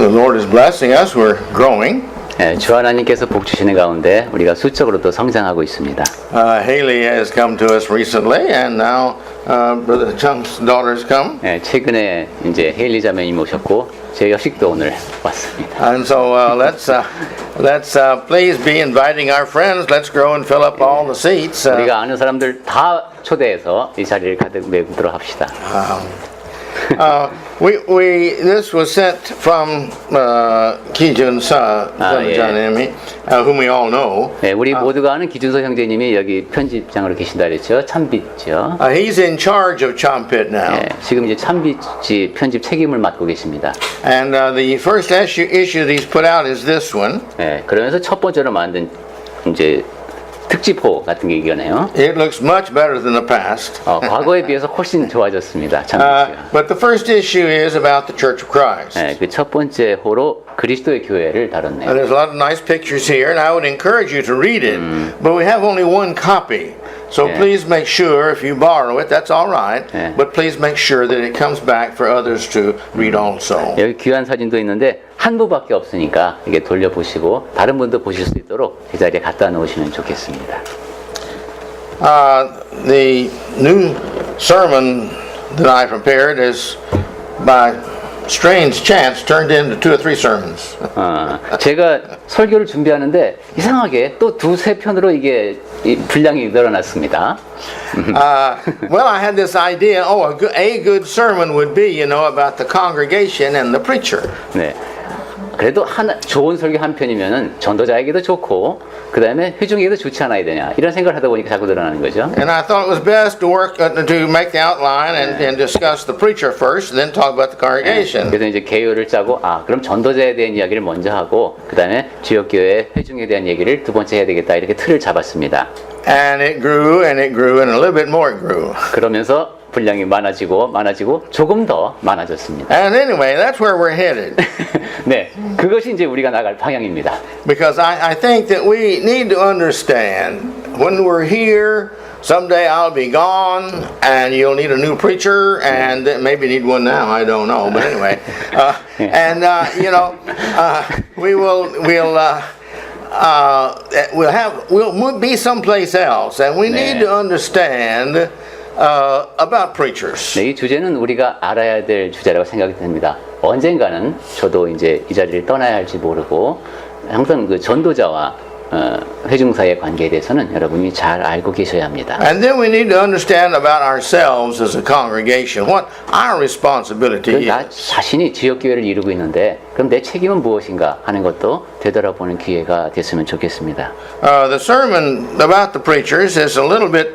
The Lord is blessing us. We're growing. 예, 주 하나님께서 복 주시는 가운데 우리가 수적으로도 성장하고 있습니다. Haley has come to us recently, and now Brother Chunk's daughter's come. 예, 최근에 이제 헤일리 자매님 오셨고 제 여식도 오늘 왔습니다. And so let's please be inviting our friends. Let's grow and fill up all the seats. 우리가 아는 사람들 다 초대해서 이 자리를 가득 메우도록 합시다. This was sent from 기준서 형제님이, whom we all know. 네, 우리 모두가 아는 기준서 형제님이 여기 편집장으로 계신다 그랬죠. 참빛죠. He's in charge of Champit now. 네, 지금 이제 참빛이 편집 책임을 맡고 계십니다. And the first issue that he's put out is this one. 네, 그러면서 첫 번째로 만든 이제 특집호 같은 게 이거네요. It looks much better than the past. 과거에 비해서 훨씬 좋아졌습니다. 참빛이요. But the first issue is about the Church of Christ. 네, 그 첫 번째 호로 그리스도의 교회를 다뤘네요. There's a lot of nice pictures here, and I would encourage you to read it. But we have only one copy. So please make sure, if you borrow it, that's all right. But please make sure that it comes back for others to read also. 여기 귀한 사진도 있는데 한 부밖에 없으니까 이게 돌려보시고 다른 분도 보실 수 있도록 이 자리에 갖다 놓으시면 좋겠습니다. The new sermon that I prepared is by strange chance turned into 2 or 3 sermons. 제가 설교를 준비하는데 이상하게 또 2-3 편으로 이게 분량이 늘어났습니다. Well, I had this idea. A good sermon would be, about the congregation and the preacher. 네. 그래도 좋은 설교 한 편이면은 전도자에게도 좋고 그 다음에 회중에게도 좋지 않아야 되냐 이런 생각을 하다 보니까 자꾸 늘어나는 거죠. And I thought it was best to make the outline and discuss the preacher first, and then talk about the congregation. 그래서 이제 개요를 짜고 그럼 전도자에 대한 이야기를 먼저 하고 그 다음에 지역교회 회중에 대한 얘기를 두 번째 해야 되겠다 이렇게 틀을 잡았습니다. And it grew and it grew and a little bit more it grew. 그러면서 분량이 많아지고 조금 더 많아졌습니다. And anyway, that's where we're headed. 네, 그것이 이제 우리가 나갈 방향입니다. Because I think that we need to understand when we're here. Someday I'll be gone, and you'll need a new preacher, and maybe need one now. I don't know, but anyway, we'll be someplace else, and we need to understand about preachers. 네, 이 주제는 우리가 알아야 될 주제라고 생각이 듭니다. 언젠가는 저도 이제 이 자리를 떠나야 할지 모르고 항상 그 전도자와 회중 사이의 관계에 대해서는 여러분이 잘 알고 계셔야 합니다. And then we need to understand about ourselves as a congregation, what our responsibility 나 is. 자신이 지역 교회를 이루고 있는데 그럼 내 책임은 무엇인가 하는 것도 되돌아보는 기회가 됐으면 좋겠습니다. The sermon about the preachers is a little bit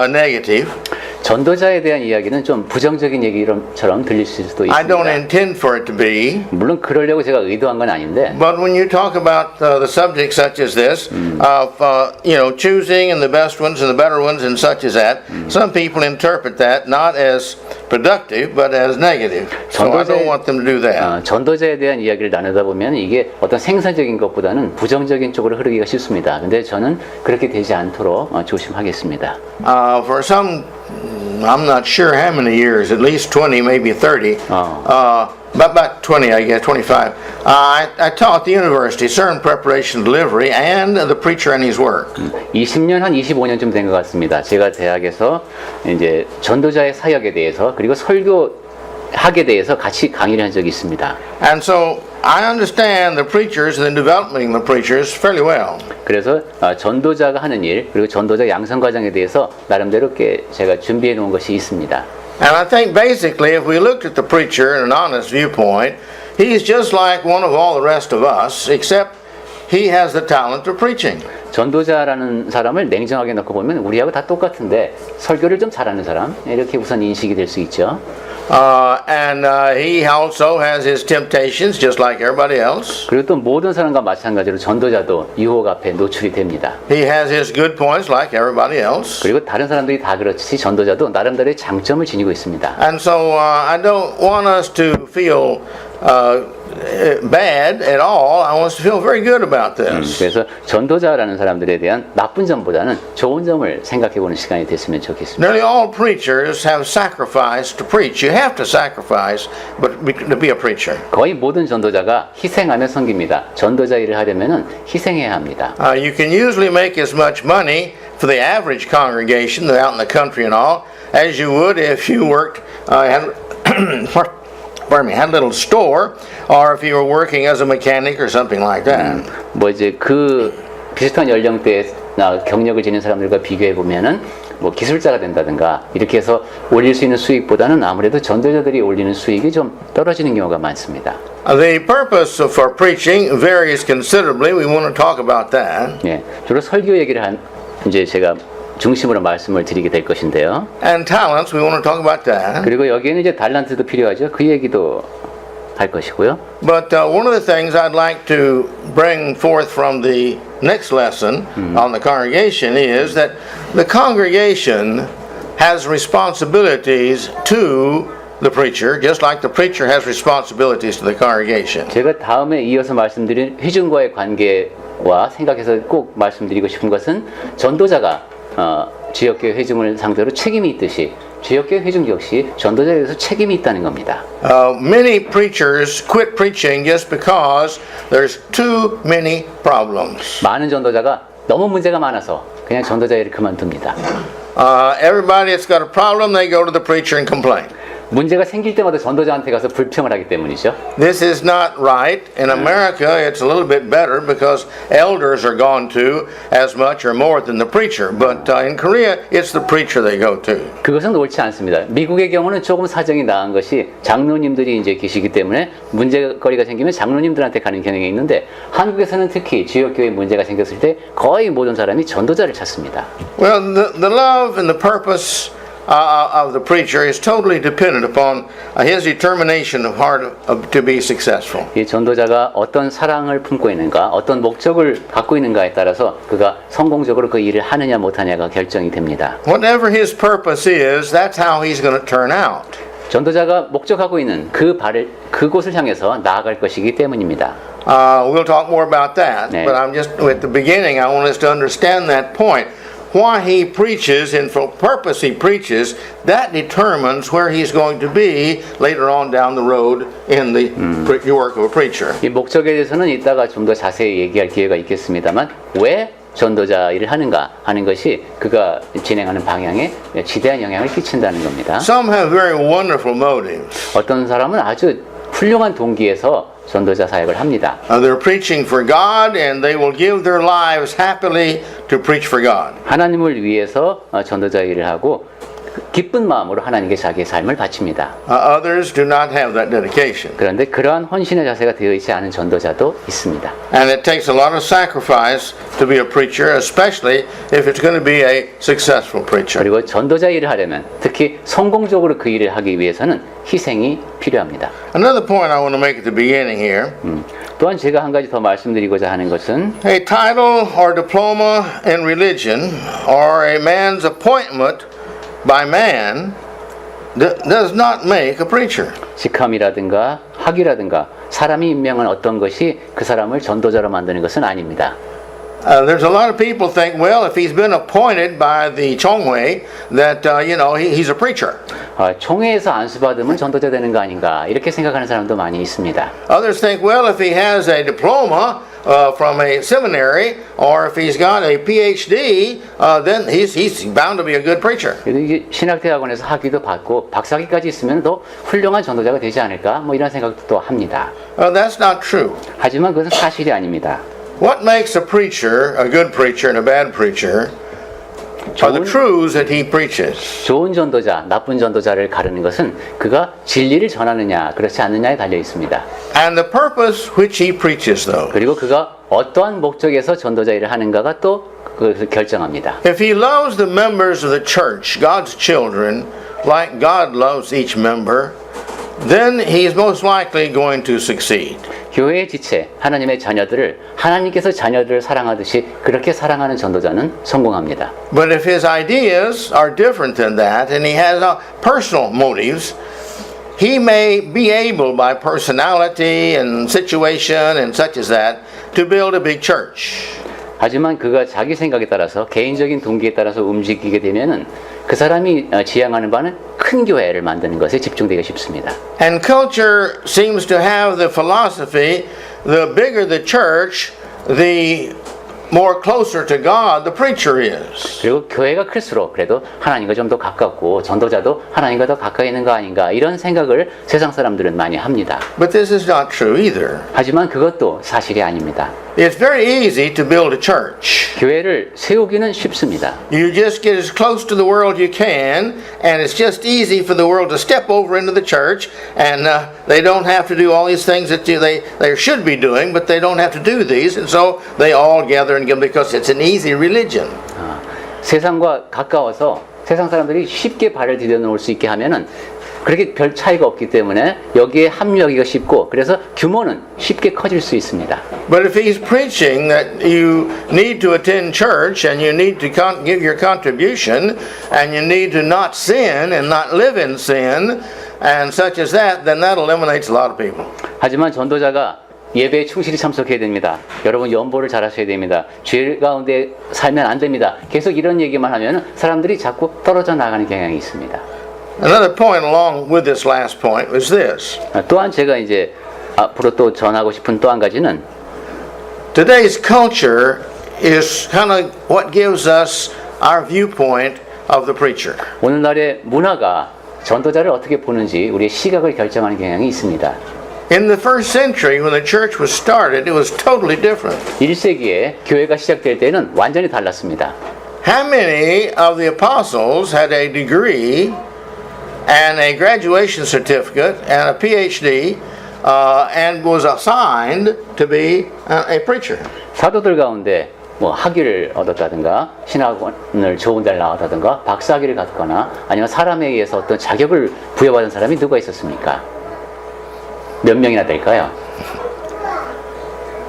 negative. 전도자에 대한 이야기는 좀 부정적인 얘기처럼 들릴 수도 있습니다. I don't intend for it to be. 물론 그러려고 제가 의도한 건 아닌데. But when you talk about the subject such as this, of choosing and the best ones and the better ones and such as that, some people interpret that not as productive but as negative. So I don't want them to do that. 전도자에 대한 이야기를 나누다 보면 이게 어떤 생산적인 것보다는 부정적인 쪽으로 흐르기가 쉽습니다. 근데 저는 그렇게 되지 않도록 조심하겠습니다. For some, I'm not sure how many years, at least 20, maybe 30. About 20, I guess, 25. I taught the university, sermon preparation, delivery, and the preacher and his work. 20년, 한 25년쯤 된 것 같습니다. 제가 대학에서 이제 전도자의 사역에 대해서 그리고 설교학에 대해서 같이 강의를 한 적이 있습니다. And so I understand the preachers and the development of the preachers fairly well. 그래서 전도자가 하는 일 그리고 전도자 양성 과정에 대해서 나름대로 제가 준비해 놓은 것이 있습니다. And I think basically if we looked at the preacher in an honest viewpoint, he's just like one of all the rest of us, except he has the talent of preaching. 전도자라는 사람을 냉정하게 놓고 보면 우리하고 다 똑같은데 설교를 좀 잘하는 사람 이렇게 우선 인식이 될 수 있죠. And he also has his temptations just like everybody else. 그리고 또 모든 사람과 마찬가지로 전도자도 유혹 앞에 노출이 됩니다. He has his good points like everybody else. 그리고 다른 사람들이 다 그렇듯이 전도자도 나름대로의 장점을 지니고 있습니다. And so I don't want us to feel bad at all. I want us to feel very good about this. 그래서 전도자라는 사람들에 대한 나쁜 점보다는 좋은 점을 생각해보는 시간이 됐으면 좋겠습니다. Nearly all preachers have sacrificed to preach. You have to sacrifice, but to be a preacher. 거의 모든 전도자가 희생하며 섬깁니다. 전도자 일을 하려면은 희생해야 합니다. You can usually make as much money for the average congregation out in the country and all as you would if you worked had a little store, or if you were working as a mechanic or something like that. 뭐 이제 그 비슷한 연령대나 경력을 지닌 사람들과 비교해 보면은 뭐 기술자가 된다든가 이렇게 해서 올릴 수 있는 수익보다는 아무래도 전도자들이 올리는 수익이 좀 떨어지는 경우가 많습니다. The purpose for preaching varies considerably. We want to talk about that. 예, 주로 설교 얘기를 이제 제가 중심으로 말씀을 드리게 될 것인데요. And talents, we want to talk about that. 그리고 여기에는 이제 달란트도 필요하죠. 그 얘기도 할 것이고요. But one of the things I'd like to bring forth from the next lesson on the congregation is that the congregation has responsibilities to the preacher, just like the preacher has responsibilities to the congregation. 제가 다음에 이어서 말씀드린 회중과의 관계와 생각해서 꼭 말씀드리고 싶은 것은 전도자가 지역교회 회중을 상대로 책임이 있듯이 지역교회 회중 역시 전도자에 대해서 책임이 있다는 겁니다. Many preachers quit preaching just because there's too many problems. 많은 전도자가 너무 문제가 많아서 그냥 전도자 일을 그만둡니다. Everybody that's got a problem, they go to the preacher and complain. 문제가 생길 때마다 전도자한테 가서 불평을 하기 때문이죠. This is not right. In America, it's a little bit better because elders are gone to as much or more than the preacher. But in Korea, it's the preacher they go to. 그것은 옳지 않습니다. 미국의 경우는 조금 사정이 나은 것이 장로님들이 이제 계시기 때문에 문제거리가 생기면 장로님들한테 가는 경향이 있는데 한국에서는 특히 지역교회 문제가 생겼을 때 거의 모든 사람이 전도자를 찾습니다. Well, the love and the purpose of the preacher is totally dependent upon his determination of heart to be successful. 이 전도자가 어떤 사랑을 품고 있는가, 어떤 목적을 갖고 있는가에 따라서 그가 성공적으로 그 일을 하느냐 못하냐가 결정이 됩니다. Whatever his purpose is, that's how he's going to turn out. 전도자가 목적하고 있는 그곳을 향해서 나아갈 것이기 때문입니다. We'll talk more about that, 네. but I'm just at the beginning. I want us to understand that point. Why he preaches and for purpose he preaches, that determines where he's going to be later on down the road in the work of a preacher. 이 목적에 대해서는 이따가 좀 더 자세히 얘기할 기회가 있겠습니다만 왜 전도자 일을 하는가 하는 것이 그가 진행하는 방향에 지대한 영향을 끼친다는 겁니다. Some have very wonderful motives. 어떤 사람은 아주 훌륭한 동기에서 전도자 사역을 합니다. They're preaching for God and they will give their lives happily to preach for God. 하나님을 위해서 전도자 일을 하고 기쁜 마음으로 하나님께 자기의 삶을 바칩니다. Others do not have that dedication. 그런데 그러한 헌신의 자세가 되어 있지 않은 전도자도 있습니다. And it takes a lot of sacrifice to be a preacher, especially if it's going to be a successful preacher. 그리고 전도자 일을 하려면 특히 성공적으로 그 일을 하기 위해서는 희생이 필요합니다. Another point I want to make at the beginning here. 또한 제가 한 가지 더 말씀드리고자 하는 것은 A title or diploma in religion or a man's appointment by man does not make a preacher. 직함이라든가 학위라든가 사람이 임명한 어떤 것이 그 사람을 전도자로 만드는 것은 아닙니다. There's a lot of people think, well, if he's been appointed by the 총회, that he's a preacher. 총회에서 안수받으면 전도자 되는 거 아닌가 이렇게 생각하는 사람도 많이 있습니다. Others think, well, if he has a diploma from a seminary, or if he's got a PhD, then he's bound to be a good preacher. 이게 신학대학원에서 학위도 받고 박사학위까지 있으면 더 훌륭한 전도자가 되지 않을까 뭐 이런 생각도 또 합니다. That's not true. 하지만 그것은 사실이 아닙니다. What makes a preacher a good preacher and a bad preacher are the truths that he preaches. 좋은 전도자, 나쁜 전도자를 가르는 것은 그가 진리를 전하느냐 그렇지 않느냐에 달려 있습니다. And the purpose which he preaches, though. 그리고 그가 어떠한 목적에서 전도자 일을 하는가가 또 그것을 결정합니다. If he loves the members of the church, God's children, like God loves each member, then he is most likely going to succeed. 교회의 지체, 하나님의 자녀들을 하나님께서 자녀들을 사랑하듯이 그렇게 사랑하는 전도자는 성공합니다. But if his ideas are different than that, and he has personal motives, he may be able by personality and situation and such as that to build a big church. 하지만 그가 자기 생각에 따라서 개인적인 동기에 따라서 움직이게 되면은 그 사람이 지향하는 바는 큰 교회를 만드는 것에 집중되기 쉽습니다. And culture seems to have the philosophy, the bigger the church, the more closer to God the preacher is. 그리고 교회가 클수록 그래도 하나님과 좀 더 가깝고 전도자도 하나님과 더 가까이 있는 거 아닌가 이런 생각을 세상 사람들은 많이 합니다. But this is not true either. 하지만 그것도 사실이 아닙니다. It's very easy to build a church. 교회를 세우기는 쉽습니다. You just get as close to the world you can, and it's just easy for the world to step over into the church, and they don't have to do all these things that they should be doing, but they don't have to do these, and so they all gather and give because it's an easy religion. 세상과 가까워서 세상 사람들이 쉽게 발을 디뎌놓을 수 있게 하면은 그렇게 별 차이가 없기 때문에 여기에 합류하기가 쉽고 그래서 규모는 쉽게 커질 수 있습니다. But if he's preaching that you need to attend church and you need to give your contribution and you need to not sin and not live in sin and such as that, then that eliminates a lot of people. 하지만 전도자가 예배에 충실히 참석해야 됩니다. 여러분 연보를 잘 하셔야 됩니다. 죄 가운데 살면 안 됩니다. 계속 이런 얘기만 하면 사람들이 자꾸 떨어져 나가는 경향이 있습니다. Another point along with this last point was this. 또한 제가 이제 앞으로 또 전하고 싶은 또 한 가지는 Today's culture is kind of what gives us our viewpoint of the preacher. 오늘날의 문화가 전도자를 어떻게 보는지 우리의 시각을 결정하는 경향이 있습니다. In the first century, when the church was started, it was totally different. 1세기에 교회가 시작될 때는 완전히 달랐습니다. How many of the apostles had a degree and a graduation certificate and a PhD and was assigned to be a preacher? 사도들 가운데 뭐 학위를 얻었다든가 신학원을 좋은 데를 나왔다든가 박사학위를 갖거나 아니면 사람에 의해서 어떤 자격을 부여받은 사람이 누가 있었습니까? 몇 명이나 될까요?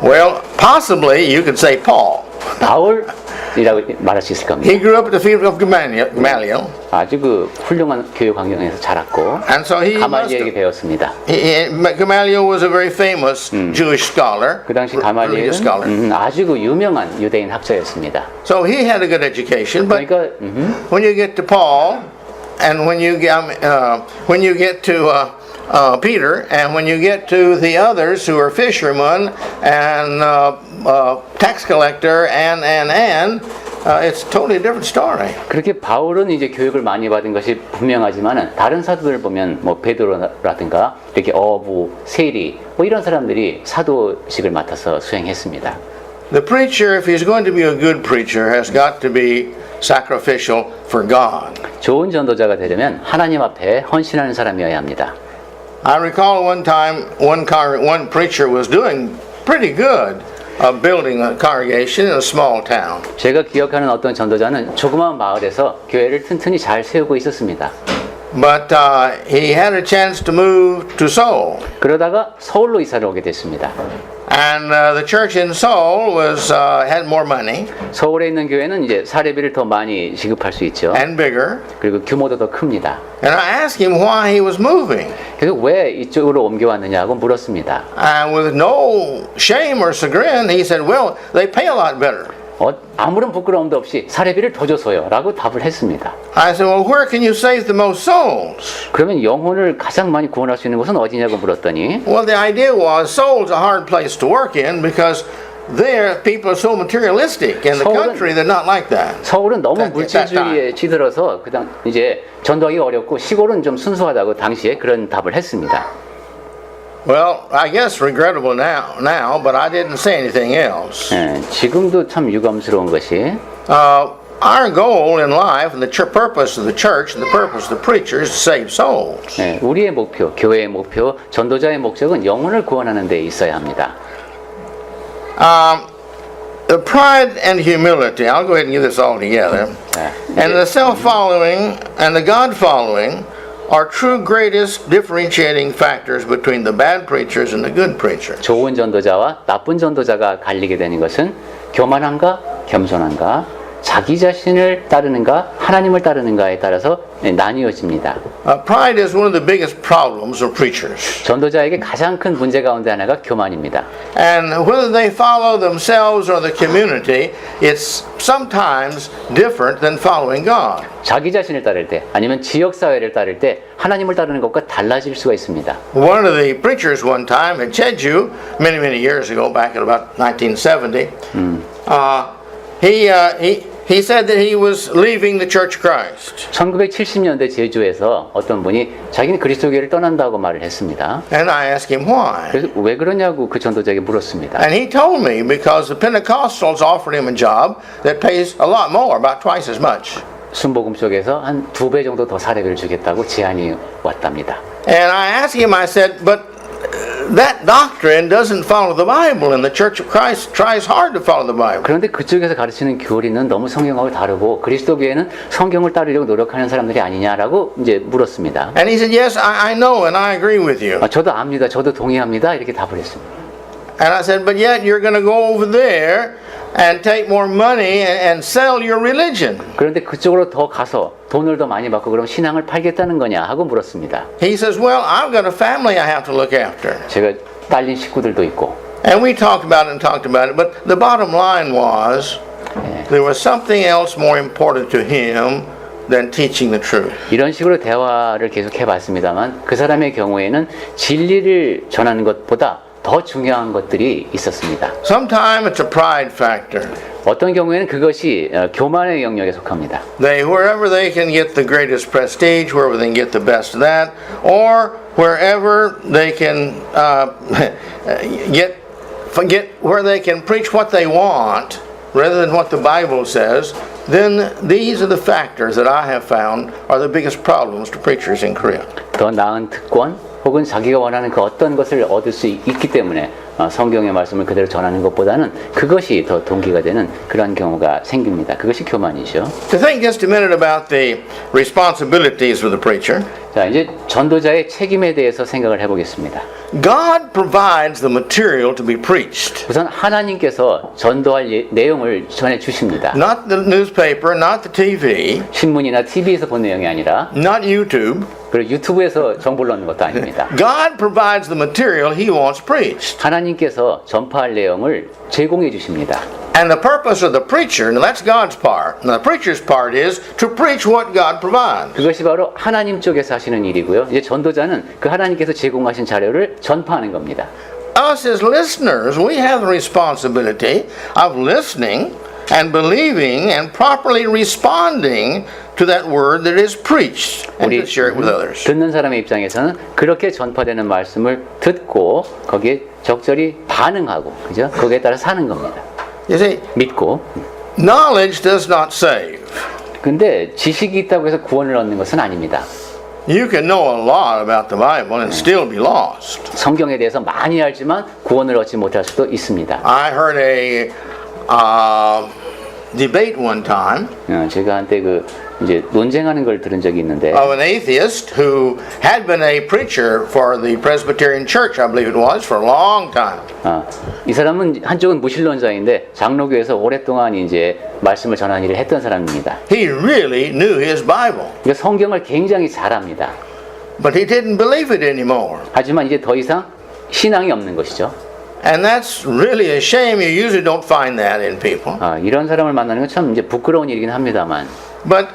Well, possibly you could say Paul. 바울이라고 말할 수 있을 겁니다. He grew up at the feet of Gamaliel. 아주 그 훌륭한 교육 환경에서 자랐고 And so he must 가말리엘에게 have, 배웠습니다. Gamaliel was a very famous Jewish scholar. 그 당시 religious scholar. 가말리엘은 아주 그 유명한 유대인 학자였습니다. So he had a good education, but 그러니까 when you get to Paul, and when you get to Peter, and when you get to the others who are fishermen and tax collector and it's a totally different story. 그렇게 바울은 이제 교육을 많이 받은 것이 분명하지만은 다른 사도들 보면 뭐 베드로라든가 이렇게 어부, 세리 뭐 이런 사람들이 사도직을 맡아서 수행했습니다. The preacher, if he's going to be a good preacher, has got to be sacrificial for God. 좋은 전도자가 되려면 하나님 앞에 헌신하는 사람이어야 합니다. I recall one time one preacher was doing pretty good building a congregation in a small town. 제가 기억하는 어떤 전도자는 조그마한 마을에서 교회를 튼튼히 잘 세우고 있었습니다. But he had a chance to move to Seoul. 그러다가 서울로 이사를 오게 됐습니다. And the church in Seoul had more money 서울에 있는 교회는 이제 사례비를 더 많이 지급할 수 있죠. and bigger. 그리고 규모도 더 큽니다. And I asked him why he was moving. 그래서 왜 이쪽으로 옮겨왔느냐고 물었습니다. And with no shame or chagrin, he said, well, they pay a lot better. 아무런 부끄러움도 없이 사례비를 더 줘서요 라고 답을 했습니다. I said, well, where can you save the most souls? 그러면 영혼을 가장 많이 구원할 수 있는 곳은 어디냐고 물었더니 Well, the idea was Seoul's a hard place to work in because there people are so materialistic. In the country, they're not like that. 서울은 너무 At that 물질주의에 찌들어서 그다음 이제 전도하기가 어렵고 시골은 좀 순수하다고 당시에 그런 답을 했습니다. Well, I guess regrettable now, but I didn't say anything else. 지금도 참 유감스러운 것이 Our goal in life and the purpose of the church and the purpose of the preacher is to save souls. 우리의 목표, 교회의 목표, 전도자의 목적은 영혼을 구원하는 데 있어야 합니다. The pride and humility, I'll go ahead and give this all together. And the self-following and the God-following are true greatest differentiating factors between the bad preachers and the good preachers. 좋은 전도자와 나쁜 전도자가 갈리게 되는 것은 교만함과 겸손함과 자기 자신을 따르는가 하나님을 따르는가에 따라서 나뉘어집니다. Pride is one of the biggest problems of preachers. 전도자에게 가장 큰 문제 가운데 하나가 교만입니다. And whether they follow themselves or the community, it's sometimes different than following God. 자기 자신을 따를 때 아니면 지역사회를 따를 때 하나님을 따르는 것과 달라질 수가 있습니다. One of the preachers one time in Jeju, many years ago, back in about 1970, he said that he was leaving the Church of Christ. 1970년대 제주에서 어떤 분이 자기는 그리스도교회를 떠난다고 말을 했습니다. And I asked him why. 그래서 왜 그러냐고 그 전도자에게 물었습니다. And he told me because the Pentecostals offered him a job that pays a lot more, about twice as much. 순복음 쪽에서 한 2배 정도 더 사례비를 주겠다고 제안이 왔답니다. And I asked him, I said, but that doctrine doesn't follow the Bible, and the Church of Christ tries hard to follow the Bible. 그런데 그쪽에서 가르치는 교리는 너무 성경하고 다르고 그리스도교회는 성경을 따르려고 노력하는 사람들이 아니냐라고 이제 물었습니다. And he said, yes, I know, and I agree with you. 저도 압니다. 저도 동의합니다. 이렇게 답을 했습니다. And I said, but yet you're going to go over there and take more money and sell your religion. 그런데 그쪽으로 더 가서 돈을 더 많이 받고 그럼 신앙을 팔겠다는 거냐 하고 물었습니다. He says, well, I've got a family I have to look after. 제가 딸린 식구들도 있고. And we talked about it, but the bottom line was there was something else more important to him than teaching the truth. 이런 식으로 대화를 계속 해봤습니다만 그 사람의 경우에는 진리를 전하는 것보다 더 중요한 것들이 있었습니다. Sometimes it's a pride factor. 어떤 경우에는 그것이 교만의 영역에 속합니다. Wherever they can get the greatest prestige, wherever they can get the best of that, or wherever they can where they can preach what they want rather than what the Bible says, then these are the factors that I have found are the biggest problems to preachers in Korea. 더 나은 특권 혹은 자기가 원하는 그 어떤 것을 얻을 수 있기 때문에 성경의 말씀을 그대로 전하는 것보다는 그것이 더 동기가 되는 그런 경우가 생깁니다. 그것이 교만이죠. To think just a minute about the responsibilities of the preacher. 자, 이제 전도자의 책임에 대해서 생각을 해보겠습니다. God provides the material to be preached. 우선 하나님께서 전도할 내용을 전해 주십니다. Not the newspaper, not the TV, 신문이나 TV에서 본 내용이 아니라 not YouTube. 그리고 유튜브에서 정보를 넣는 것도 아닙니다. God provides the material He wants preached. 하나님께서 전파할 내용을 제공해 주십니다. And the purpose of the preacher, now that's God's part. Now the preacher's part is to preach what God provides. 그것이 바로 하나님 쪽에서 하시는 일이고요. 이제 전도자는 그 하나님께서 제공하신 자료를 전파하는 겁니다. Us as listeners, we have the responsibility of listening and believing and properly responding to that word that is preached and to share it with others. 듣는 사람의 입장에서는 그렇게 전파되는 말씀을 듣고 거기에 적절히 반응하고, 그죠? 거기에 따라 사는 겁니다. You see, 믿고. knowledge does not save. 근데 지식이 있다고 해서 구원을 얻는 것은 아닙니다. You can know a lot about the Bible and still be lost. 성경에 대해서 많이 알지만 구원을 얻지 못할 수도 있습니다. I heard a debate one time 제가 한때 이제 논쟁하는 걸 들은 적이 있는데 of an atheist who had been a preacher for the Presbyterian Church, I believe it was, for a long time. 이 사람은 한쪽은 무신론자인데 장로교에서 오랫동안 이제 말씀을 전하는 일을 했던 사람입니다. He really knew his Bible, 그러니까 성경을 굉장히 잘합니다. but he didn't believe it anymore. 하지만 이제 더 이상 신앙이 없는 것이죠. And that's really a shame. You usually don't find that in people. 이런 사람을 만나는 건 참 이제 부끄러운 일이긴 합니다만. But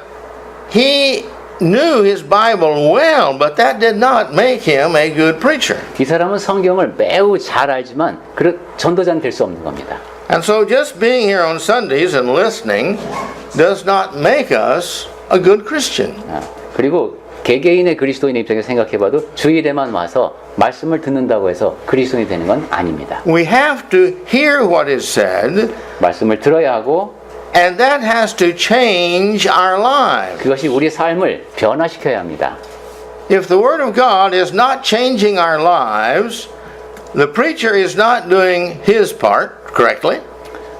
he knew his Bible well, but that did not make him a good preacher. 이 사람은 성경을 매우 잘 알지만 전도자는 될 수 없는 겁니다. And so just being here on Sundays and listening does not make us a good Christian. 그리고 개개인의 그리스도인의 입장에서 생각해봐도 주일에만 와서 말씀을 듣는다고 해서 그리스도인이 되는 건 아닙니다. We have to hear what is said, 말씀을 들어야 하고 and that has to change our lives. 그것이 우리 삶을 변화시켜야 합니다. If the Word of God is not changing our lives, the preacher is not doing his part correctly.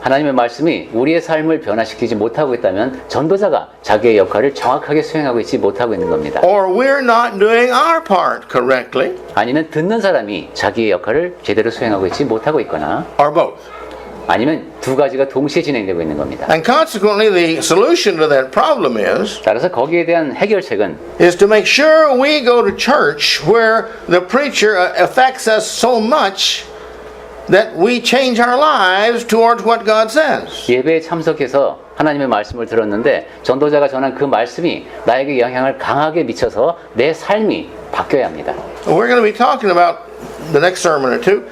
하나님의 말씀이 우리의 삶을 변화시키지 못하고 있다면 전도자가 자기의 역할을 정확하게 수행하고 있지 못하고 있는 겁니다. Or we're not doing our part correctly. 아니면 듣는 사람이 자기의 역할을 제대로 수행하고 있지 못하고 있거나 Or both. 아니면 두 가지가 동시에 진행되고 있는 겁니다. And consequently, the solution to that problem 따라서 거기에 대한 해결책은 is to make sure we go to church where the preacher affects us so much that we change our lives towards what God says. 예배에 참석해서 하나님의 말씀을 들었는데 전도자가 전한 그 말씀이 나에게 영향을 강하게 미쳐서 내 삶이 바뀌어야 합니다. We're going to be talking about the next sermon or two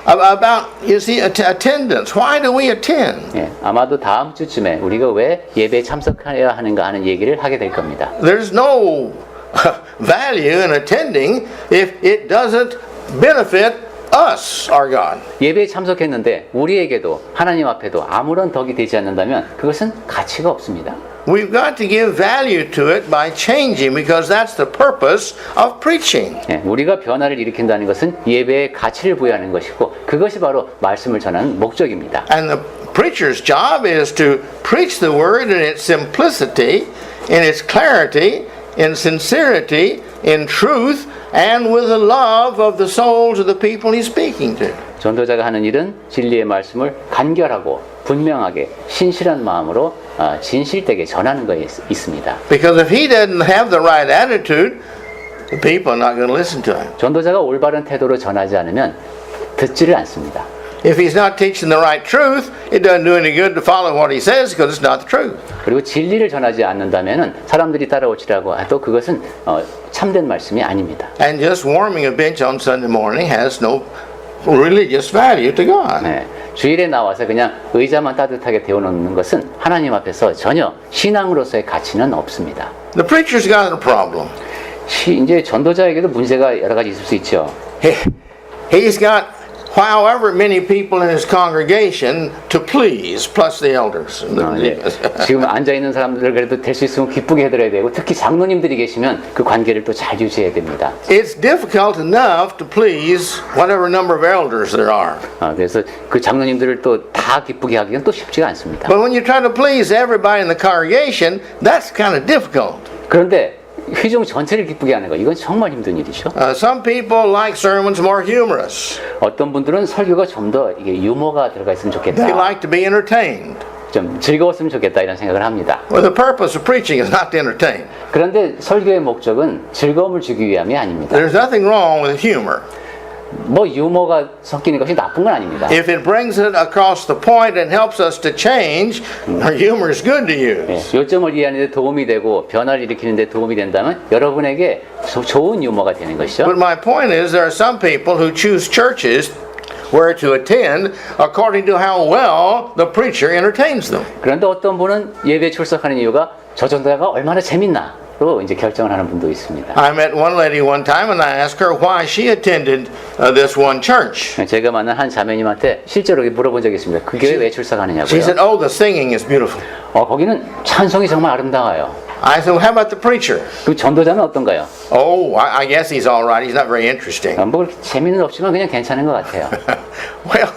about you see attendance. Why do we attend? 예, 아마도 다음 주쯤에 우리가 왜 예배에 참석해야 하는가 하는 얘기를 하게 될 겁니다. There's no value in attending if it doesn't benefit us, our God. 예배에 참석했는데 우리에게도 하나님 앞에도 아무런 덕이 되지 않는다면 그것은 가치가 없습니다. We've got to give value to it by changing because that's the purpose of preaching. 예, 우리가 변화를 일으킨다는 것은 예배에 가치를 부여하는 것이고 그것이 바로 말씀을 전하는 목적입니다. And the preacher's job is to preach the word in its simplicity, in its clarity, in sincerity, in truth, and with the love of the souls of the people he's speaking to. 전도자가 하는 일은 진리의 말씀을 간결하고 분명하게 신실한 마음으로 진실되게 전하는 것에 있습니다. Because if he doesn't have the right attitude, the people are not going to listen to him. 전도자가 올바른 태도로 전하지 않으면 듣지를 않습니다. If he's not teaching the right truth, it doesn't do any good to follow what he says because it's not the truth. 그리고 진리를 전하지 않는다면은 사람들이 따라오시라고 해도 그것은 참된 말씀이 아닙니다. And just warming a bench on Sunday morning has no religious value to God. 네, 주일에 나와서 그냥 의자만 따뜻하게 데워놓는 것은 하나님 앞에서 전혀 신앙으로서의 가치는 없습니다. The preacher's got a problem. 이제 전도자에게도 문제가 여러 가지 있을 수 있죠. He's got however many people in his congregation to please, plus the elders. 네. 지금 앉아 있는 사람들을 그래도 될 수 있으면 기쁘게 해드려야 되고 특히 장로님들이 계시면 그 관계를 또 잘 유지해야 됩니다. It's difficult enough to please whatever number of elders there are. 그래서 그 장로님들을 또 다 기쁘게 하기는 또 쉽지가 않습니다. But when you try to please everybody in the congregation, that's kind of difficult. 그런데 회중 전체를 기쁘게 하는 거 이건 정말 힘든 일이죠. Some people like sermons more humorous. 어떤 분들은 설교가 좀 더 이게 유머가 들어가 있으면 좋겠다. They like to be entertained. 좀 즐거웠으면 좋겠다 이런 생각을 합니다. Well, the purpose of preaching is not to entertain. 그런데 설교의 목적은 즐거움을 주기 위함이 아닙니다. There's nothing wrong with humor. 뭐 유머가 섞이는 것이 나쁜 건 아닙니다. If it brings it across the point and helps us to change, humor is good to use. 요점을 이해하는 데 도움이 되고 변화를 일으키는 데 도움이 된다면 여러분에게 좋은 유머가 되는 것이죠. But my point is there are some people who choose churches where to attend according to how well the preacher entertains them. 그런데 어떤 분은 예배에 출석하는 이유가 저 전도자가 얼마나 재밌나 로 이제 결정을 하는 분도 있습니다. I met one lady one time and I asked her why she attended this one church. 제가 만난 한 자매님한테 실제로 물어본 적이 있습니다. 그 교회 왜 출석하느냐고요. She said, "Oh, the singing is beautiful." 거기는 찬송이 정말 아름다워요. I said, well, "How about the preacher?" 그 전도자는 어떤가요? "Oh, I guess he's all right. He's not very interesting." 뭐 재미는 없지만 그냥 괜찮은 것 같아요. Well,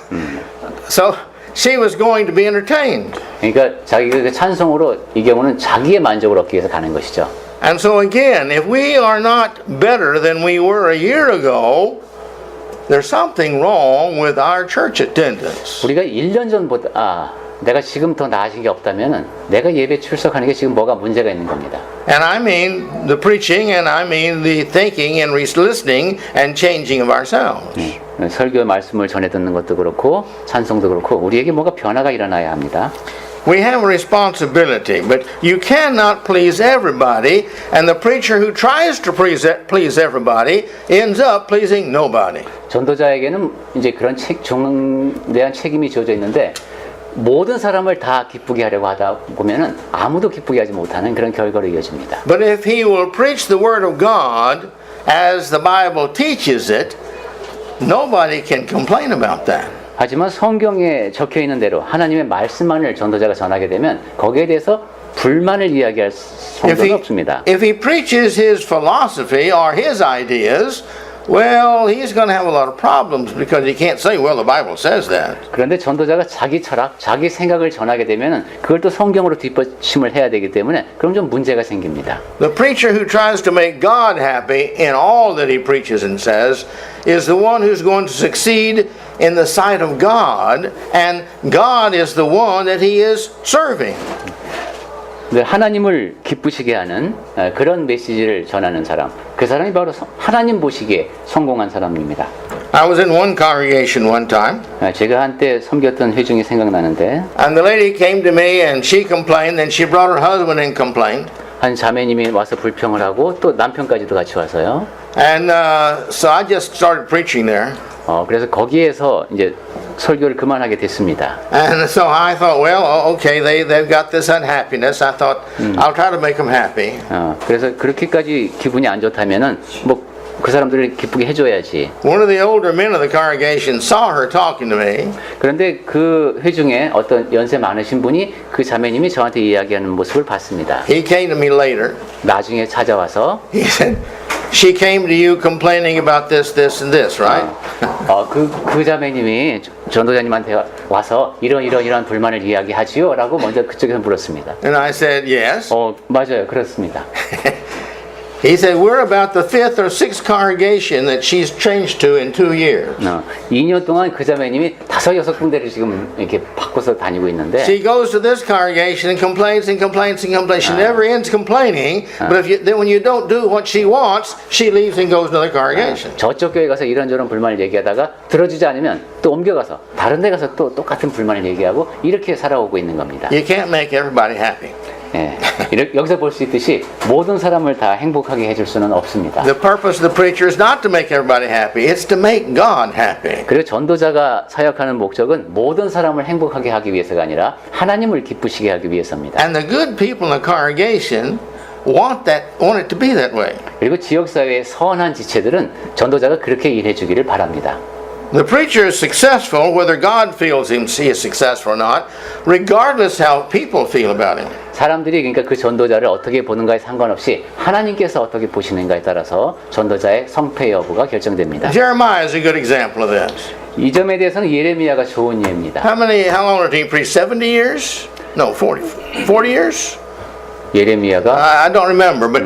so she was going to be entertained. 그러니까 자기가 그 찬송으로 이 경우는 자기의 만족을 얻기 위해서 가는 것이죠. And so again, if we are not better than we were a year ago, there's something wrong with our church attendance. 우리가 1년 전보다 내가 지금 더 나아진 게 없다면은 내가 예배 출석하는 게 지금 뭐가 문제가 있는 겁니다. And I mean the preaching, and I mean the thinking and listening and changing of ourselves. 설교의 말씀을 전해 듣는 것도 그렇고 찬송도 그렇고 우리에게 뭔가 변화가 일어나야 합니다. We have a responsibility, but you cannot please everybody, and the preacher who tries to please everybody ends up pleasing nobody. 전도자에게는 이제 그런 대한 책임이 주어져 있는데 모든 사람을 다 기쁘게 하려고 하다 보면은 아무도 기쁘게 하지 못하는 그런 결과로 이어집니다. But if he will preach the word of God as the Bible teaches it, nobody can complain about that. 하지만 성경에 적혀 있는 대로 하나님의 말씀만을 전도자가 전하게 되면 거기에 대해서 불만을 이야기할 성도는 없습니다. If he preaches his philosophy or his ideas, well, he's going to have a lot of problems because he can't say, well, the Bible says that. 그런데 전도자가 자기 철학, 자기 생각을 전하게 되면은 그걸 또 성경으로 뒷받침을 해야 되기 때문에 그럼 좀 문제가 생깁니다. The preacher who tries to make God happy in all that he preaches and says is the one who's going to succeed in the sight of God, and God is the one that he is serving. 네, 하나님을 기쁘시게 하는 그런 메시지를 전하는 사람, 그 사람이 바로 하나님 보시기에 성공한 사람입니다. I was in one congregation one time, 제가 한때 섬겼던 회중이 생각나는데 and the lady came to me and she complained, and she brought her husband and complained. 한 자매님이 와서 불평을 하고 또 남편까지도 같이 와서요. And so I just started preaching there. 그래서 거기에서 이제 설교를 그만하게 됐습니다. And so I thought, well, okay, they've got this unhappiness. I thought, I'll try to make them happy. 그래서 그렇게까지 기분이 안 좋다면은 뭐 그 사람들을 기쁘게 해줘야지. One of the older men of the congregation saw her talking to me. 그런데 그 회중에 어떤 연세 많으신 분이 그 자매님이 저한테 이야기하는 모습을 봤습니다. He came to me later. 나중에 찾아와서 He said, she came to you complaining about this, this, and this, right? 그 자매님이 전도자님한테 와서 이런 불만을 이야기하지요? 라고 먼저 그쪽에서 물었습니다. And I said, yes. 맞아요. 그렇습니다. He said, we're about the fifth or sixth congregation that she's changed to in 2 years. 2년 동안 그 자매님이 5-6 군데를 지금 이렇게 바꿔서 다니고 있는데 She goes to this congregation and complains and complains and complains. She never ends complaining, but then when you don't do what she wants, she leaves and goes to another congregation. 저쪽 교회 가서 이런저런 불만을 얘기하다가 들어주지 않으면 또 옮겨가서 다른 데 가서 또 똑같은 불만을 얘기하고 이렇게 살아오고 있는 겁니다. You can't make everybody happy. 여기서 볼 수 있듯이 모든 사람을 다 행복하게 해줄 수는 없습니다. The purpose of the preacher is not to make everybody happy. It's to make God happy. 그리고 전도자가 사역하는 목적은 모든 사람을 행복하게 하기 위해서가 아니라 하나님을 기쁘시게 하기 위해서입니다. And the good people in the congregation want it to be that way. 그리고 지역사회의 선한 지체들은 전도자가 그렇게 일해주기를 바랍니다. The preacher is successful whether God feels he is successful or not, regardless how people feel about him. 사람들이 그러니까 그 전도자를 어떻게 보는가에 상관없이 하나님께서 어떻게 보시는가에 따라서 전도자의 성패 여부가 결정됩니다. Jeremiah is a good example of this. 이 점에 대해서는 예레미야가 좋은 예입니다. How long did he preach? 70 years? No, 40 years? 예레미야가 I don't remember, but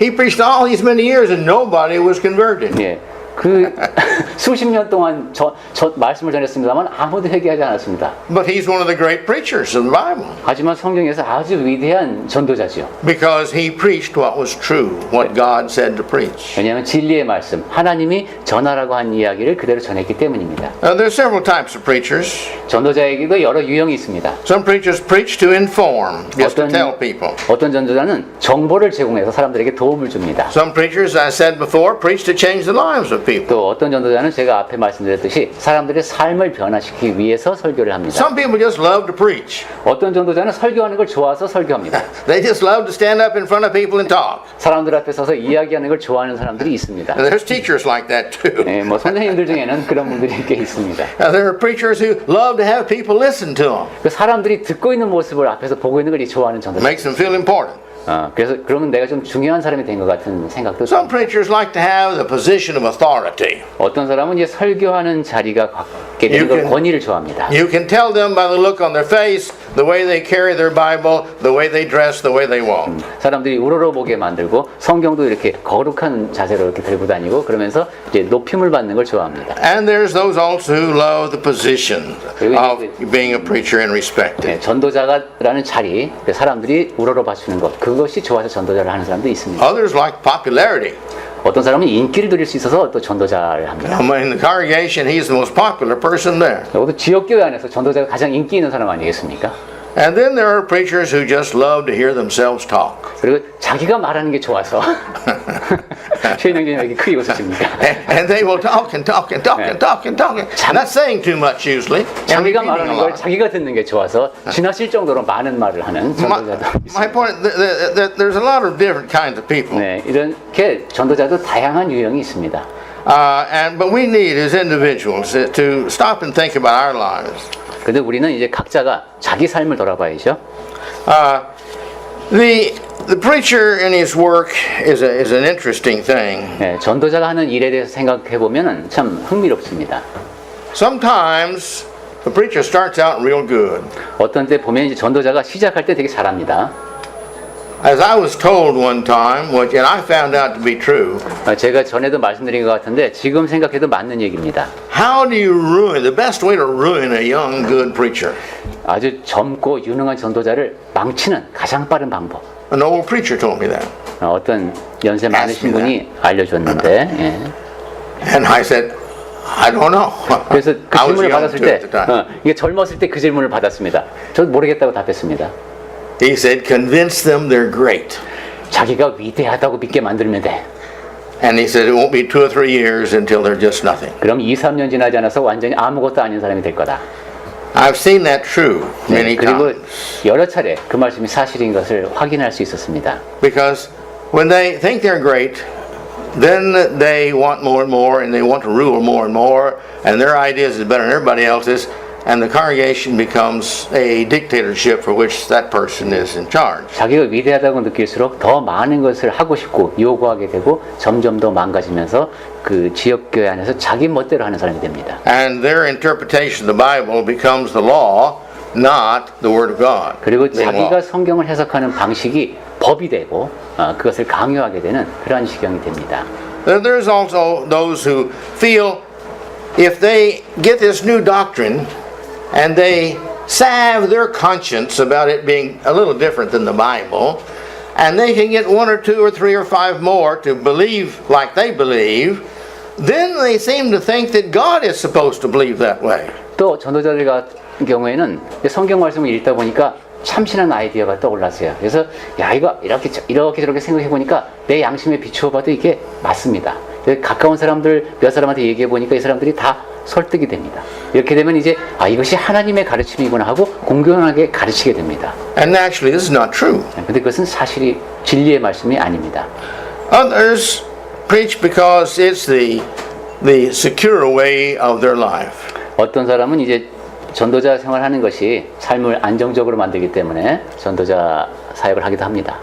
he preached all these many years and nobody was converted. 그 수십 년 동안 저 말씀을 전했습니다만 아무도 회개하지 않았습니다. But he's one of the great preachers of the Bible. 하지만 성경에서 아주 위대한 전도자죠. Because he preached what was true, what God said to preach. 왜냐하면 진리의 말씀, 하나님이 전하라고 한 이야기를 그대로 전했기 때문입니다. There are several types of preachers. 전도자에게도 여러 유형이 있습니다. Some preachers preach to inform, just to tell people. 어떤 전도자는 정보를 제공해서 사람들에게 도움을 줍니다. Some preachers, as I said before, preach to change the lives of people. 또 어떤 전도자는 제가 앞에 말씀드렸듯이 사람들의 삶을 변화시키기 위해서 설교를 합니다. Some people just love to preach. 어떤 전도자는 설교하는 걸 좋아서 설교합니다. They just love to stand up in front of people and talk. 사람들 앞에 서서 이야기하는 걸 좋아하는 사람들이 있습니다. And there's teachers like that too. 뭐 선생님들 중에는 그런 분들이 꽤 있습니다. There are preachers who love to have people listen to them. 그 사람들이 듣고 있는 모습을 앞에서 보고 있는 걸 좋아하는 전도자. Makes them feel important. 그래서 그러면 내가 좀 중요한 사람이 된 것 같은 생각도 Some 듭니다. preachers like to have the position of authority. 어떤 사람은 이제 설교하는 자리가 갖게 되는 걸 권위를 좋아합니다. You can tell them by the look on their face, the way they carry their Bible, the way they dress, the way they walk. 사람들이 우러러보게 만들고 성경도 이렇게 거룩한 자세로 이렇게 들고 다니고 그러면서 이제 높임을 받는 걸 좋아합니다. And there's those also who love the position of being a preacher and respected. 전도자라는 자리, 사람들이 우러러 봐주는 것, 그것이 좋아서 전도자를 하는 사람도 있습니다. Others like popularity. 어떤 사람은 인기를 누릴 수 있어서 또 전도자를 합니다. In the congregation, he's the most popular person there. 여기도 지역교회 안에서 전도자가 가장 인기 있는 사람 아니겠습니까? And then there are preachers who just love to hear themselves talk. 그리고 자기가 말하는 게 좋아서 최인영님 여기 크게 웃으십니까? And they will talk and talk and talk and talk and talk. Not saying too much usually. 자기가 말하는 걸 자기가 듣는 게 좋아서 지나칠 정도로 많은 말을 하는 전도자도 My 있습니다. point, there's a lot of different kinds of people. 네, 이렇게 전도자도 다양한 유형이 있습니다. But we need as individuals to stop and think about our lives. 근데 우리는 이제 각자가 자기 삶을 돌아봐야죠. The The preacher in his work is an interesting thing. 예, 전도자가 하는 일에 대해서 생각해 보면은 참 흥미롭습니다. Sometimes the preacher starts out real good. 어떤 때 보면 이제 전도자가 시작할 때 되게 잘합니다. As I was told one time, and I found out to be true, 제가 전에도 말씀드린 것 같은데 지금 생각해도 맞는 얘기입니다. how do you ruin, the best way to ruin a young, good preacher? 아주 젊고 유능한 전도자를 망치는 가장 빠른 방법. An old preacher told me that. 어떤 연세 많으신 분이 알려줬는데, 예. And I said, I don't know. 그래서 그 I was 질문을 young 받았을 too 때, at the time. 이게 젊었을 때 그 질문을 받았습니다. 저도 모르겠다고 답했습니다. He said, convince them they're great. 자기가 위대하다고 믿게 만들면 돼. And he said, it won't be 2 or 3 years until they're just nothing. 그럼 2, 3년 지나지 않아서 완전히 아무것도 아닌 사람이 될 거다. I've seen that true many 그리고 times. 여러 차례 그 말씀이 사실인 것을 확인할 수 있었습니다. Because when they think they're great, then they want more and more, and they want to rule more and more, and their ideas is better than everybody else's, and the congregation becomes a dictatorship for which that person is in charge. 자기가 위대하다고 느낄수록 더 많은 것을 하고 싶고 요구하게 되고 점점 더 망가지면서 그 지역교회 안에서 자기 멋대로 하는 사람이 됩니다. And their interpretation of the Bible becomes the law, not the Word of God. 그리고 being 자기가 law. 성경을 해석하는 방식이 법이 되고 그것을 강요하게 되는 그러한 지경이 됩니다. There's also those who feel if they get this new doctrine and they salve their conscience about it being a little different than the Bible, and they can get 1 or 2 or 3 or 5 more to believe like they believe, then they seem to think that God is supposed to believe that way. 또 전도자들 같은 경우에는 성경 말씀을 읽다 보니까 참신한 아이디어가 떠올랐어요. 그래서 야 이거 이렇게 저렇게 생각해 보니까 내 양심에 비추어 봐도 이게 맞습니다. 가까운 사람들 몇 사람한테 얘기해 보니까 이 사람들이 다 설득이 됩니다. 이렇게 되면 이제 이것이 하나님의 가르침이구나 하고 공평하게 가르치게 됩니다. And actually this is not true. 근데 그것은 사실이 진리의 말씀이 아닙니다. Others preach because it's the secure way of their life. 어떤 사람은 이제 전도자 생활하는 것이 삶을 안정적으로 만들기 때문에 전도자 사역을 하기도 합니다.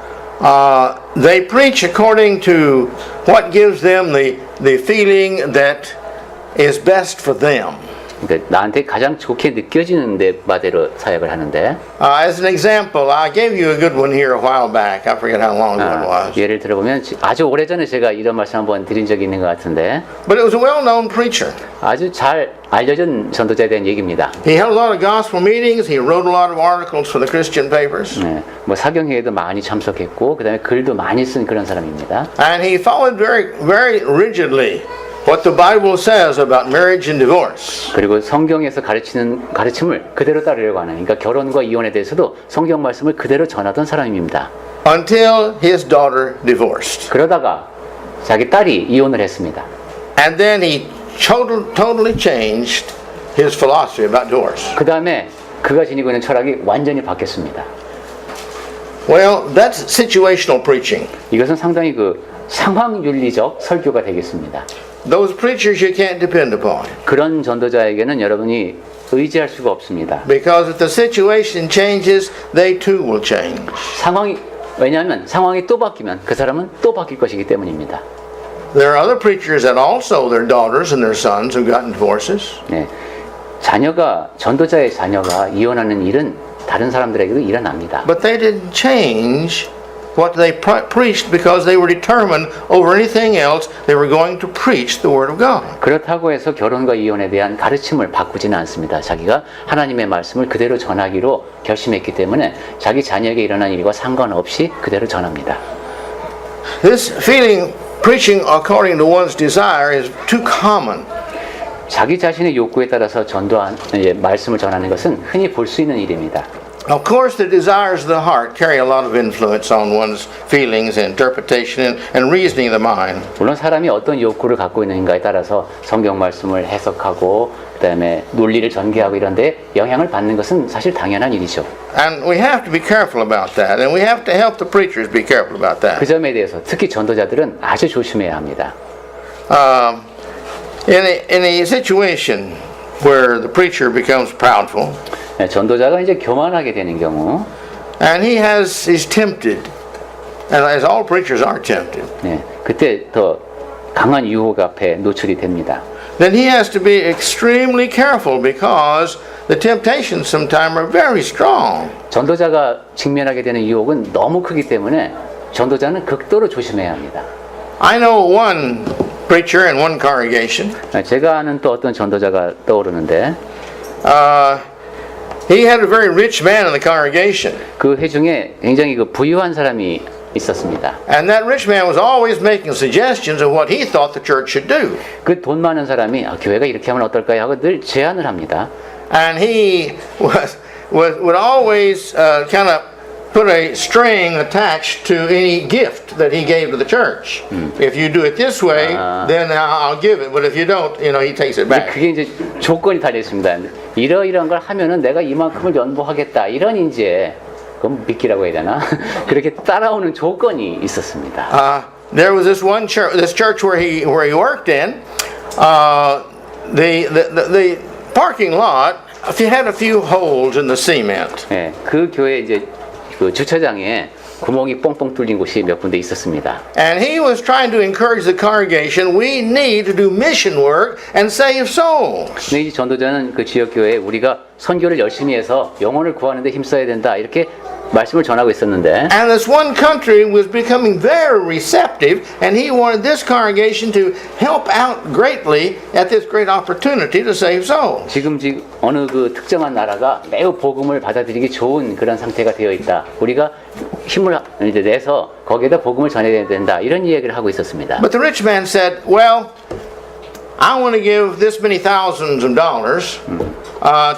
They preach according to what gives them the feeling that is best for them. 그러니까 나한테 가장 좋게 느껴지는 데 바대로 사역을 하는데 As an example, I gave you a good one here a while back. I forget how long ago it was. 예를 들어보면 아주 오래전에 제가 이런 말씀 한번 드린 적이 있는 것 같은데 But it was a well-known preacher. 아주 잘 알려진 전도자에 대한 얘기입니다. He held a lot of gospel meetings. He wrote a lot of articles for the Christian papers. 네, 뭐 사경회에도 많이 참석했고 그다음에 글도 많이 쓴 그런 사람입니다. And he followed very, very rigidly what the Bible says about marriage and divorce. 그리고 성경에서 가르치는 가르침을 그대로 따르려고 하는 그러니까 결혼과 이혼에 대해서도 성경 말씀을 그대로 전하던 사람입니다. Until his daughter divorced. 그러다가 자기 딸이 이혼을 했습니다. And then he totally changed his philosophy about divorce. 그 다음에 그가 지니고 있는 철학이 완전히 바뀌었습니다. Well, that's situational preaching. 이것은 상당히 그 상황윤리적 설교가 되겠습니다. Those preachers you can't depend upon. 그런 전도자에게는 여러분이 의지할 수가 없습니다. Because if the situation changes, they too will change. 왜냐하면 상황이 또 바뀌면 그 사람은 또 바뀔 것이기 때문입니다. There are other preachers that also their daughters and their sons have gotten divorces. 네, 전도자의 자녀가 이혼하는 일은 다른 사람들에게도 일어납니다. But they didn't change what they preached because they were determined over anything else they were going to preach the Word of God. 그렇다고 해서 결혼과 이혼에 대한 가르침을 바꾸지는 않습니다. 자기가 하나님의 말씀을 그대로 전하기로 결심했기 때문에 자기 자녀에게 일어난 일과 상관없이 그대로 전합니다. This feeling preaching according to one's desire is too common. 자기 자신의 욕구에 따라서 말씀을 전하는 것은 흔히 볼 수 있는 일입니다. Of course, the desires of the heart carry a lot of influence on one's feelings and interpretation and reasoning of the mind. 물론 사람이 어떤 욕구를 갖고 있는가에 따라서 성경 말씀을 해석하고 그다음에 논리를 전개하고 이런 데 영향을 받는 것은 사실 당연한 일이죠. And we have to be careful about that, and we have to help the preachers be careful about that. 그 점에 대해서 특히 전도자들은 아주 조심해야 합니다. In a situation where the preacher becomes proudful, 전도자가 이제 교만하게 되는 경우, and he's tempted and as all preachers are tempted, 네, 그때 더 강한 유혹 앞에 노출이 됩니다. then he has to be extremely careful because the temptations sometimes are very strong. 전도자가 직면하게 되는 유혹은 너무 크기 때문에 전도자는 극도로 조심해야 합니다. I know one preacher in one congregation. 제가 아는 또 어떤 전도자가 떠오르는데 He had a very rich man in the congregation. 그 회중에 굉장히 그 부유한 사람이 있었습니다. And that rich man was always making suggestions of what he thought the church should do. 그 돈 많은 사람이 교회가 이렇게 하면 어떨까요 하고 늘 제안을 합니다. And he would always kind of put a string attached to any gift that he gave to the church. If you do it this way, then I'll give it. But if you don't, he takes it back. 그게 이제 조건이 달려 있습니다. 이러이러한 걸 하면은 내가 이만큼을 연보하겠다. 이런 이제 그건 믿기라고 해야 되나? 그렇게 따라오는 조건이 있었습니다. There was this one church, this church where he worked in. The parking lot had a few holes in the cement. 네, 그 교회 이제 그 주차장에 구멍이 뻥뻥 뚫린 곳이 몇 군데 있었습니다. And he was trying to encourage the congregation. We need to do mission work and save souls. 근데 이 전도자는 그 지역 교회에 우리가 선교를 열심히 해서 영혼을 구하는 데 힘써야 된다. 이렇게 말씀을 전하고 있었는데 And this one country was becoming very receptive, and he wanted this congregation to help out greatly at this great opportunity to save souls. 지금 어느 그 특정한 나라가 매우 복음을 받아들이기 좋은 그런 상태가 되어 있다. 우리가 힘을 이제 내서 거기에다 복음을 전해야 된다. 이런 이야기를 하고 있었습니다. But the rich man said, well, I want to give this many thousands of dollars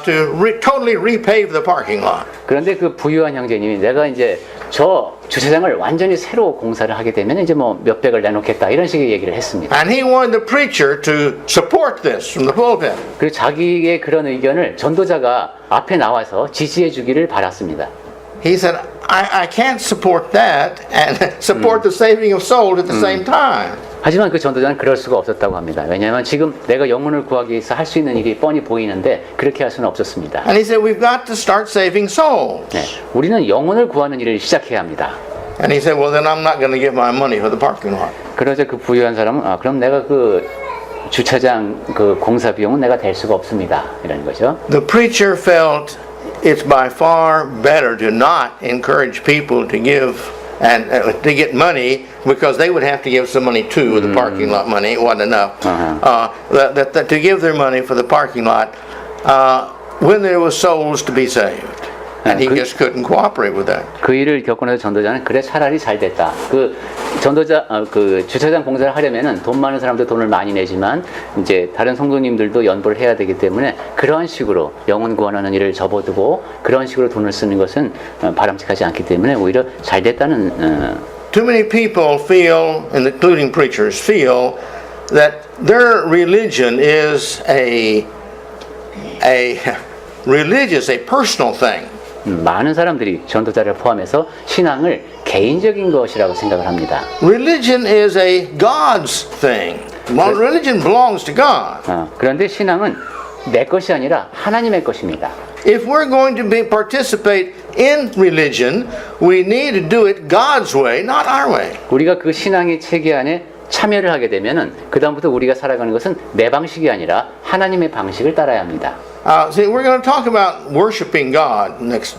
to totally repave the parking lot. 그런데 그 부유한 형제님이 내가 이제 저 주차장을 완전히 새로 공사를 하게 되면 이제 뭐 몇백을 내놓겠다 이런 식의 얘기를 했습니다. And he wanted the preacher to support this from the pulpit. 그리고 자기의 그런 의견을 전도자가 앞에 나와서 지지해 주기를 바랐습니다. He said, I can't support that and support the saving of souls at the same time. 하지만 그 전도자는 그럴 수가 없었다고 합니다. 왜냐하면 지금 내가 영혼을 구하기 위해서 할 수 있는 일이 뻔히 보이는데 그렇게 할 수는 없었습니다. And he said, we've got to start saving souls. 네, 우리는 영혼을 구하는 일을 시작해야 합니다. And he said, well, then I'm not going to give my money for the parking lot. 그러자 그 부유한 사람은 그럼 내가 그 주차장 그 공사 비용은 내가 댈 수가 없습니다. 이런 거죠. The preacher felt it's by far better to not encourage people to give and to get money because they would have to give some money too with the parking lot money. It wasn't enough. That to give their money for the parking lot when there was souls to be saved. And he just couldn't cooperate with that. 그 일을 겪고 나서 전도자는 그래 차라리 잘 됐다. 그 전도자 그 주차장 공사를 하려면은 돈 많은 사람도 돈을 많이 내지만 이제 다른 성도님들도 연보를 해야 되기 때문에 그런 식으로 영혼 구원하는 일을 접어두고 그런 식으로 돈을 쓰는 것은 바람직하지 않기 때문에 오히려 잘 됐다는. Too many people feel, including preachers, feel that their religion is a personal thing. 많은 사람들이 전도자를 포함해서 신앙을 개인적인 것이라고 생각을 합니다. Religion is a God's thing. Religion belongs to God. 그런데 신앙은 내 것이 아니라 하나님의 것입니다. If we're going to participate in religion, we need to do it God's way, not our way. 우리가 그 신앙의 체계 안에 참여를 하게 되면은 그 다음부터 우리가 살아가는 것은 내 방식이 아니라 하나님의 방식을 따라야 합니다. See, we're going to talk about worshiping God next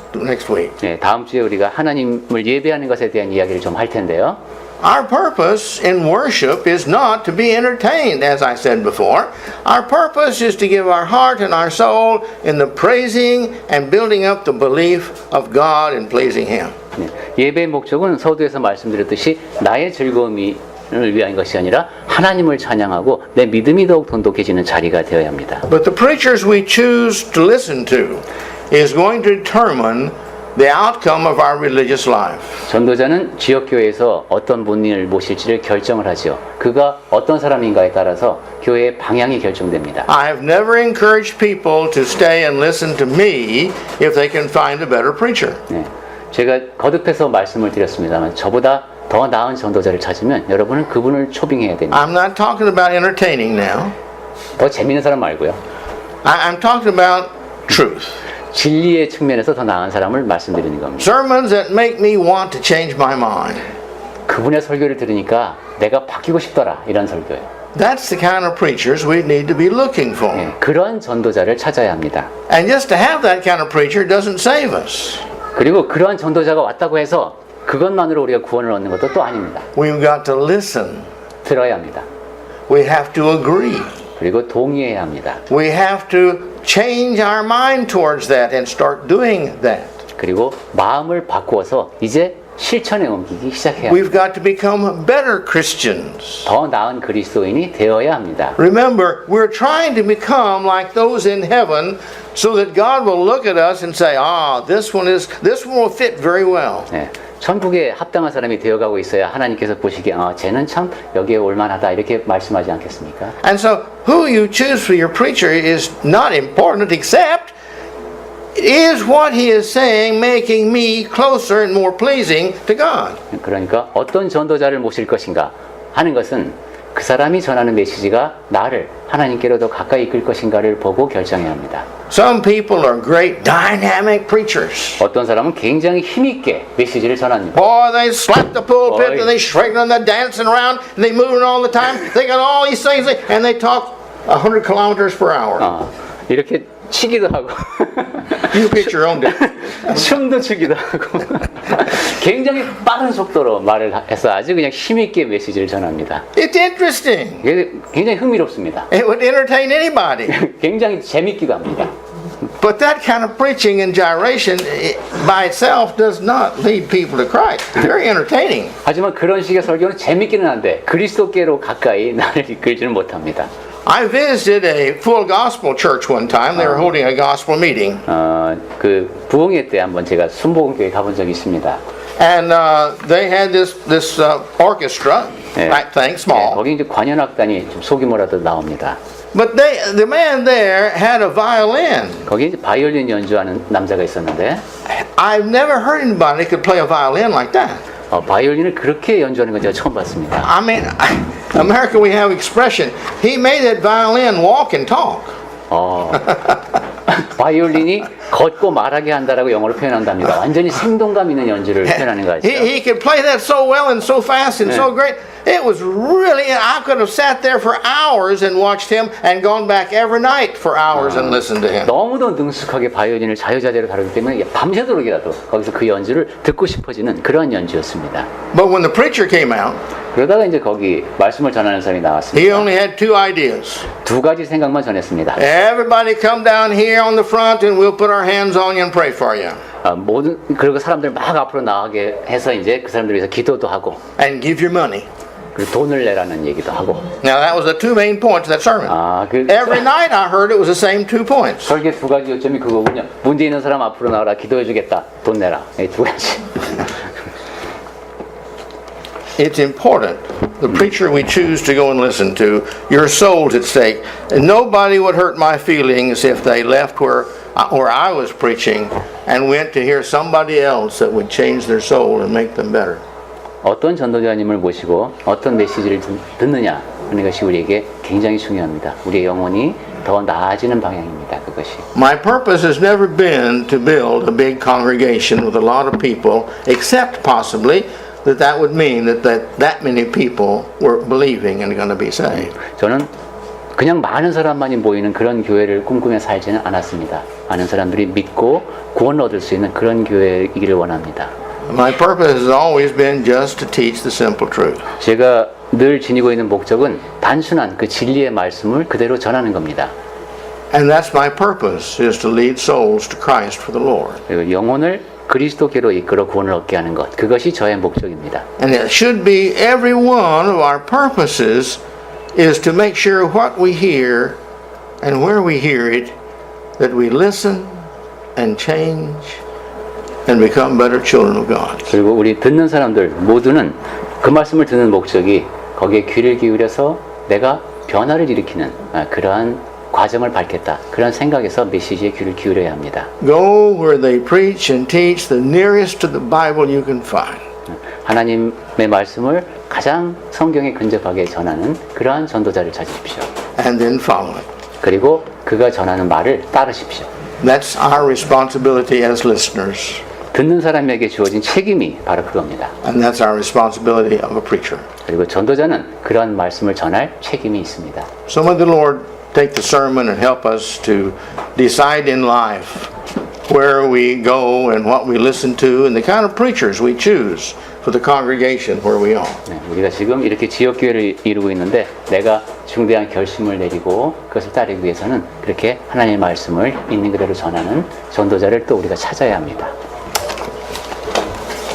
week. 네, 다음 주에 우리가 하나님을 예배하는 것에 대한 이야기를 좀 할 텐데요. Our purpose in worship is not to be entertained, as I said before. Our purpose is to give our heart and our soul in the praising and building up the belief of God and pleasing Him. 네, 예배의 목적은 서두에서 말씀드렸듯이 나의 즐거움이 을 위한 것이 아니라 하나님을 찬양하고 내 믿음이 더욱 돈독해지는 자리가 되어야 합니다. But the preachers we choose to listen to is going to determine the outcome of our religious life. 전도자는 지역 교회에서 어떤 분을 모실지를 결정을 하죠. 그가 어떤 사람인가에 따라서 교회의 방향이 결정됩니다. I have never encouraged people to stay and listen to me if they can find a better preacher. 네, 제가 거듭해서 말씀을 드렸습니다만 저보다 더 나은 전도자를 찾으면 여러분은 그분을 초빙해야 됩니다. I'm not talking about entertaining now. 더 재미있는 사람 말고요. I'm talking about truth. 진리의 측면에서 더 나은 사람을 말씀드리는 겁니다. Sermons that make me want to change my mind. 그분의 설교를 들으니까 내가 바뀌고 싶더라 이런 설교예요. That's the kind of preachers we need to be looking for. 예, 그런 전도자를 찾아야 합니다. And just to have that kind of preacher doesn't save us. 그리고 그러한 전도자가 왔다고 해서 그것만으로 우리가 구원을 얻는 것도 또 아닙니다. We've got to listen. 들어야 합니다. We have to agree. 그리고 동의해야 합니다. We have to change our mind towards that and start doing that. 그리고 마음을 바꾸어서 이제 실천에 옮기기 시작해야 합니다. We've got to become better Christians. 더 나은 그리스도인이 되어야 합니다. Remember, we're trying to become like those in heaven so that God will look at us and say, this one will fit very well. 네, 천국에 합당한 사람이 되어가고 있어야 하나님께서 보시기에 쟤는 참 여기에 올만하다 이렇게 말씀하지 않겠습니까? And so who you choose for your preacher is not important except is what he is saying making me closer and more pleasing to God. 그러니까 어떤 전도자를 모실 것인가 하는 것은 그 사람이 전하는 메시지가 나를 하나님께로 더 가까이 이끌 것인가를 보고 결정해야 합니다. Some people are great dynamic preachers. 어떤 사람은 굉장히 힘있게 메시지를 전합니다. Boy, they slap the pulpit and they shake and they're dancing around and they moving all the time. They got all these things and they talk 100 kilometers per hour. 이렇게 치기도 하고 You pick your own day. 춤도 추기도 하고 굉장히 빠른 속도로 말을 해서 아주 그냥 힘있게 메시지를 전합니다. It's interesting. 이게 굉장히 흥미롭습니다. It would entertain anybody. 굉장히 재밌기도 합니다. But that kind of preaching and gyration by itself does not lead people to Christ. It's very entertaining. 하지만 그런 식의 설교는 재밌기는 한데 그리스도께로 가까이 나를 이끌지는 못합니다. I visited a full gospel church one time. They were holding a gospel meeting. 그 부흥회 때 한번 제가 순복음교회 가본 적이 있습니다. And they had this orchestra type thing, small. 거기 이제 관현악단이 좀 소규모라도 나옵니다. But the man there had a violin. 거기 이제 바이올린 연주하는 남자가 있었는데 I've never heard anybody could play a violin like that. 바이올린을 그렇게 연주하는 건 제가 처음 봤습니다. I mean, America we have expression. He made that violin walk and talk. 바이올린이 걷고 말하게 한다라고 영어로 표현한답니다. 완전히 생동감 있는 연주를 표현하는 거죠. He could play that so well and so fast and so great. It was really, I could have sat there for hours and watched him and gone back every night for hours and listened to him. 너무도 능숙하게 바이올린을 자유자재로 다루기 때문에 밤새도록이라도 거기서 그 연주를 듣고 싶어지는 그런 연주였습니다. But when the preacher came out, 그러다가 이제 거기 말씀을 전하는 사람이 he 나왔습니다. only had two ideas. 두 가지 생각만 전했습니다. Everybody come down here on the front and we'll put our hands on you and pray for you. 모든 그리고 사람들 막 앞으로 나가게 해서 이제 그 사람들 위해서 기도도 하고 And give your money. 그리고 돈을 내라는 얘기도 하고. Now that was the two main points of that sermon. 그 Every night I heard it was the same 2 points. 설계 두 가지 요점이 그거군요. 문제 있는 사람 앞으로 나와라, 기도해주겠다, 돈 내라. 이 두 가지. It's important. The preacher we choose to go and listen to, your soul's at stake. And nobody would hurt my feelings if they left where I was preaching and went to hear somebody else that would change their soul and make them better. 어떤 전도자님을 모시고 어떤 메시지를 듣느냐 하는 것이 우리에게 굉장히 중요합니다. 우리의 영혼이 더 나아지는 방향입니다. 그것이. My purpose has never been to build a big congregation with a lot of people, except possibly that would mean that many people were believing and going to be saved. 저는 그냥 많은 사람만이 모이는 그런 교회를 꿈꾸며 살지는 않았습니다. 많은 사람들이 믿고 구원을 얻을 수 있는 그런 교회이기를 원합니다. My purpose has always been just to teach the simple truth. 제가 늘 지니고 있는 목적은 단순한 그 진리의 말씀을 그대로 전하는 겁니다. And that's my purpose, is to lead souls to Christ for the Lord. 그리고 영혼을 그리스도께로 이끌어 구원을 얻게 하는 것, 그것이 저의 목적입니다. And it should be every one of our purposes is to make sure what we hear and where we hear it, that we listen and change and become better children of God. 그리고 우리 듣는 사람들 모두는 그 말씀을 듣는 목적이 거기에 귀를 기울여서 내가 변화를 일으키는 그러한 과정을 밟겠다. 그런 생각에서 메시지에 귀를 기울여야 합니다. Go where they preach and teach the nearest to the Bible you can find. 하나님의 말씀을 가장 성경에 근접하게 전하는 그러한 전도자를 찾으십시오. And then follow it. 그리고 그가 전하는 말을 따르십시오. That's our responsibility as listeners. 듣는 사람에게 주어진 책임이 바로 그겁니다. And that's our responsibility of a preacher. 그리고 전도자는 그런 말씀을 전할 책임이 있습니다. So may the Lord take the sermon and help us to decide in life where we go and what we listen to and the kind of preachers we choose for the congregation where we are. 네, 우리가 지금 이렇게 지역교회를 이루고 있는데 내가 중대한 결심을 내리고 그것을 따르기 위해서는 그렇게 하나님의 말씀을 있는 그대로 전하는 전도자를 또 우리가 찾아야 합니다.